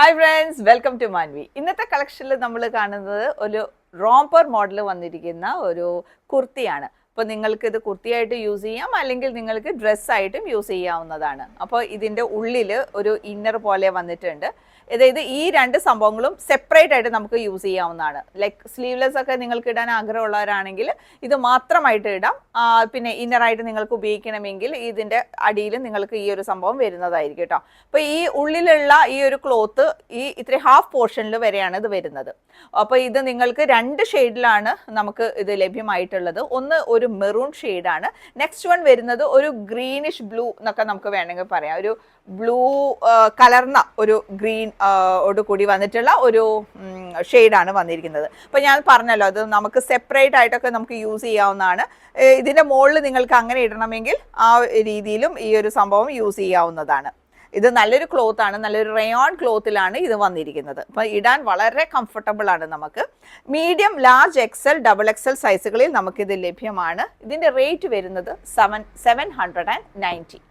Hi friends, welcome to Manvi. ഇന്നത്തെ കളക്ഷനിൽ നമ്മൾ കാണുന്നത് ഒരു റോംപർ മോഡൽ വന്നിരിക്കുന്ന ഒരു കുർത്തിയാണ്. അപ്പോൾ നിങ്ങൾക്ക് ഇത് കുർത്തിയായിട്ട് യൂസ് ചെയ്യാം, അല്ലെങ്കിൽ നിങ്ങൾക്ക് ഡ്രസ്സായിട്ടും യൂസ് ചെയ്യാവുന്നതാണ്. അപ്പോൾ ഇതിൻ്റെ ഉള്ളിൽ ഒരു ഇന്നർ പോലെ വന്നിട്ടുണ്ട്. അതായത് ഈ രണ്ട് സംഭവങ്ങളും സെപ്പറേറ്റ് ആയിട്ട് നമുക്ക് യൂസ് ചെയ്യാവുന്നതാണ്. ലൈക്ക് സ്ലീവ്ലെസ് ഒക്കെ നിങ്ങൾക്ക് ഇടാൻ ആഗ്രഹമുള്ളവരാണെങ്കിൽ ഇത് മാത്രമായിട്ട് ഇടാം. പിന്നെ ഇന്നറായിട്ട് നിങ്ങൾക്ക് ഉപയോഗിക്കണമെങ്കിൽ ഇതിൻ്റെ അടിയിൽ നിങ്ങൾക്ക് ഈ ഒരു സംഭവം വരുന്നതായിരിക്കും കേട്ടോ. അപ്പോൾ ഈ ഉള്ളിലുള്ള ഈ ഒരു ക്ലോത്ത് ഇത്ര ഹാഫ് പോർഷനിൽ വരെയാണ് ഇത് വരുന്നത്. അപ്പോൾ ഇത് നിങ്ങൾക്ക് രണ്ട് ഷെയ്ഡിലാണ് നമുക്ക് ഇത് ലഭ്യമായിട്ടുള്ളത്. ഒന്ന് ഒരു മെറൂൺ ഷെയ്ഡാണ്, നെക്സ്റ്റ് വൺ വരുന്നത് ഒരു ഗ്രീനിഷ് ബ്ലൂ എന്നൊക്കെ നമുക്ക് വേണമെങ്കിൽ പറയാം. ഒരു ബ്ലൂ കലർന്ന ഒരു ഗ്രീൻ ഓട് കൂടി വന്നിട്ടുള്ള ഒരു ഷെയ്ഡാണ് വന്നിരിക്കുന്നത്. അപ്പോൾ ഞാൻ പറഞ്ഞല്ലോ, അത് നമുക്ക് സെപ്പറേറ്റ് ആയിട്ടൊക്കെ നമുക്ക് യൂസ് ചെയ്യാവുന്നതാണ്. ഇതിൻ്റെ മുകളിൽ നിങ്ങൾക്ക് അങ്ങനെ ഇടണമെങ്കിൽ ആ രീതിയിലും ഈ ഒരു സംഭവം യൂസ് ചെയ്യാവുന്നതാണ്. ഇത് നല്ലൊരു ക്ലോത്താണ്, നല്ലൊരു റയോൺ ക്ലോത്തിലാണ് ഇത് വന്നിരിക്കുന്നത്. അപ്പോൾ ഇടാൻ വളരെ കംഫർട്ടബിൾ ആണ്. നമുക്ക് medium, large, XL, double XL സൈസുകളിൽ നമുക്കിത് ലഭ്യമാണ്. ഇതിൻ്റെ റേറ്റ് വരുന്നത് 790.